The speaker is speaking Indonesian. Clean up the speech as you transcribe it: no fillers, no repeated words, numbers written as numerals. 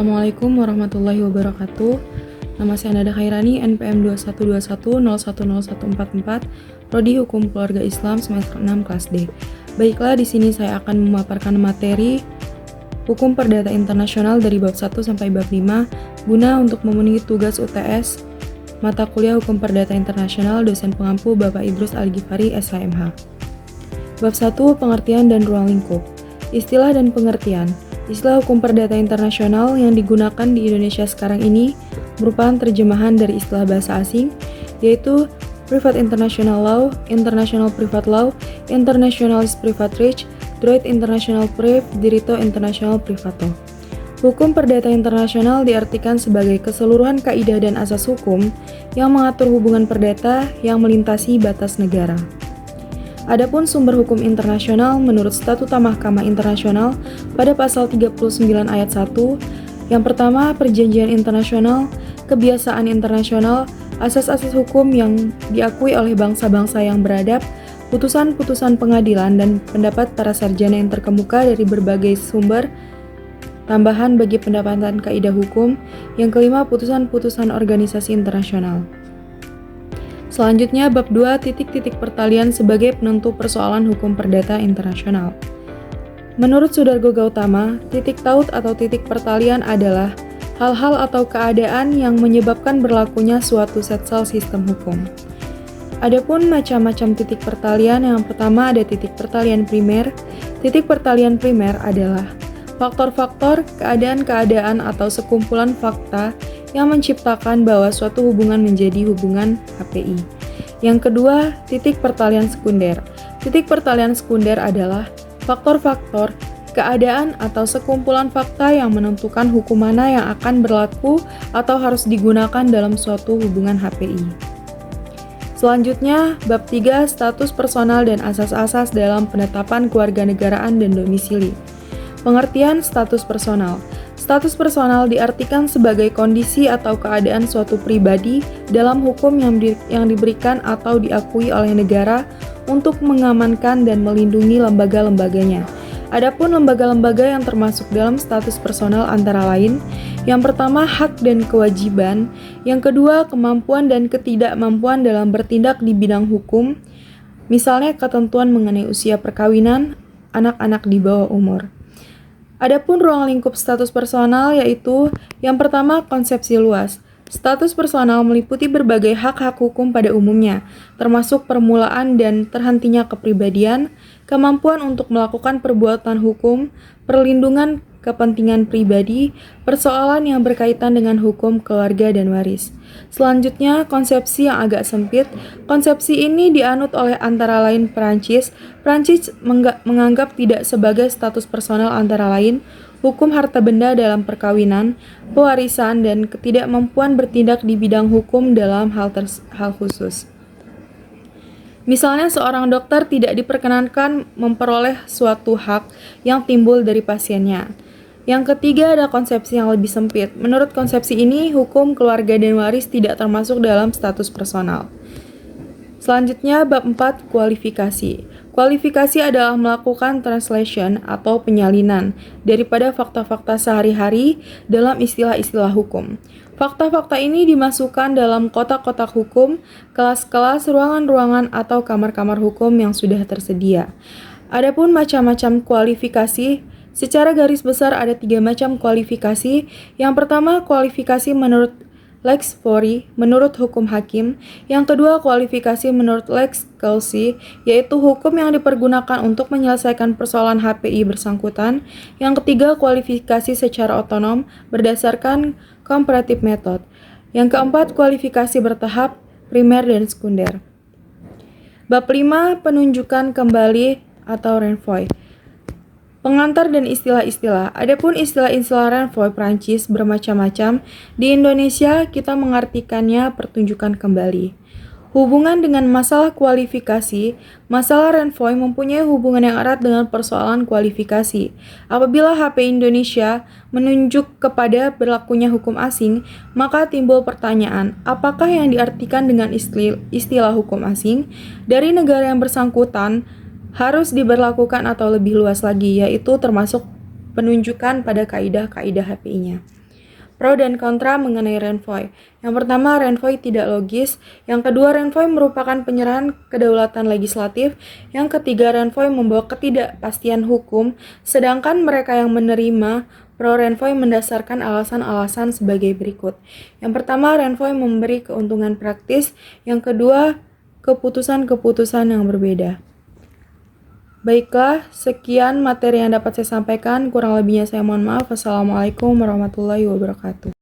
Assalamualaikum warahmatullahi wabarakatuh. Nama saya Nada Khairani, NPM 2121010144, Prodi Hukum Keluarga Islam semester 6 kelas D. Baiklah, di sini saya akan memaparkan materi Hukum Perdata Internasional dari bab 1 sampai bab 5 guna untuk memenuhi tugas UTS mata kuliah Hukum Perdata Internasional dosen pengampu Bapak Idrus Al-Ghifari SHMH. Bab 1, pengertian dan ruang lingkup. Istilah dan pengertian. Istilah hukum perdata internasional yang digunakan di Indonesia sekarang ini merupakan terjemahan dari istilah bahasa asing, yaitu Private International Law, International Private Law, Internationalist Private Reach, Droit International Privé, Diritto International Privato. Hukum perdata internasional diartikan sebagai keseluruhan kaidah dan asas hukum yang mengatur hubungan perdata yang melintasi batas negara. Adapun sumber hukum internasional menurut Statuta Mahkamah Internasional pada pasal 39 ayat 1, yang pertama perjanjian internasional, kebiasaan internasional, asas-asas hukum yang diakui oleh bangsa-bangsa yang beradab, putusan-putusan pengadilan dan pendapat para sarjana yang terkemuka dari berbagai sumber, tambahan bagi pendapatan kaidah hukum, yang kelima putusan-putusan organisasi internasional. Selanjutnya, bab 2, titik-titik pertalian sebagai penentu persoalan hukum perdata internasional. Menurut Sudargo Gautama, titik taut atau titik pertalian adalah hal-hal atau keadaan yang menyebabkan berlakunya suatu setsel sistem hukum. Adapun macam-macam titik pertalian, yang pertama ada titik pertalian primer. Titik pertalian primer adalah faktor-faktor, keadaan-keadaan atau sekumpulan fakta yang menciptakan bahwa suatu hubungan menjadi hubungan HPI. Yang kedua, titik pertalian sekunder. Titik pertalian sekunder adalah faktor-faktor, keadaan atau sekumpulan fakta yang menentukan hukum mana yang akan berlaku atau harus digunakan dalam suatu hubungan HPI. Selanjutnya, bab 3, status personal dan asas-asas dalam penetapan kewarganegaraan dan domisili. Pengertian status personal. Status personal diartikan sebagai kondisi atau keadaan suatu pribadi dalam hukum yang diberikan atau diakui oleh negara untuk mengamankan dan melindungi lembaga-lembaganya. Adapun lembaga-lembaga yang termasuk dalam status personal antara lain, yang pertama hak dan kewajiban, yang kedua kemampuan dan ketidakmampuan dalam bertindak di bidang hukum, misalnya ketentuan mengenai usia perkawinan anak-anak di bawah umur. Adapun ruang lingkup status personal yaitu yang pertama konsepsi luas. Status personal meliputi berbagai hak-hak hukum pada umumnya, termasuk permulaan dan terhentinya kepribadian, kemampuan untuk melakukan perbuatan hukum, perlindungan kepentingan pribadi, persoalan yang berkaitan dengan hukum keluarga dan waris. Selanjutnya, konsepsi yang agak sempit. Konsepsi ini dianut oleh antara lain Prancis. Prancis menganggap tidak sebagai status personal antara lain hukum harta benda dalam perkawinan, pewarisan, dan ketidakmampuan bertindak di bidang hukum dalam hal khusus. Misalnya, seorang dokter tidak diperkenankan memperoleh suatu hak yang timbul dari pasiennya. Yang ketiga ada konsepsi yang lebih sempit. Menurut konsepsi ini, hukum keluarga dan waris tidak termasuk dalam status personal. Selanjutnya, bab 4, kualifikasi. Kualifikasi adalah melakukan translation atau penyalinan daripada fakta-fakta sehari-hari dalam istilah-istilah hukum. Fakta-fakta ini dimasukkan dalam kotak-kotak hukum, kelas-kelas, ruangan-ruangan, atau kamar-kamar hukum yang sudah tersedia. Adapun macam-macam kualifikasi, secara garis besar ada 3 macam kualifikasi. Yang pertama, kualifikasi menurut Lex Fori, menurut hukum hakim. Yang kedua, kualifikasi menurut Lex Calci, yaitu hukum yang dipergunakan untuk menyelesaikan persoalan HPI bersangkutan. Yang ketiga, kualifikasi secara otonom berdasarkan comparative method. Yang keempat, kualifikasi bertahap, primer dan sekunder. Bab 5, penunjukan kembali atau renvoi. Pengantar dan istilah-istilah. Adapun istilah-istilah renvoi Prancis bermacam-macam. Di Indonesia kita mengartikannya pertunjukan kembali. Hubungan dengan masalah kualifikasi, masalah renvoi mempunyai hubungan yang erat dengan persoalan kualifikasi. Apabila HP Indonesia menunjuk kepada berlakunya hukum asing, maka timbul pertanyaan, apakah yang diartikan dengan istilah hukum asing dari negara yang bersangkutan harus diberlakukan atau lebih luas lagi, yaitu termasuk penunjukan pada kaidah-kaidah HPI-nya. Pro dan kontra mengenai Renvoy. Yang pertama, Renvoy tidak logis. Yang kedua, Renvoy merupakan penyerahan kedaulatan legislatif. Yang ketiga, Renvoy membawa ketidakpastian hukum. Sedangkan mereka yang menerima Pro Renvoy mendasarkan alasan-alasan sebagai berikut. Yang pertama, Renvoy memberi keuntungan praktis. Yang kedua, keputusan-keputusan yang berbeda. Baiklah, sekian materi yang dapat saya sampaikan. Kurang lebihnya saya mohon maaf. Wassalamualaikum warahmatullahi wabarakatuh.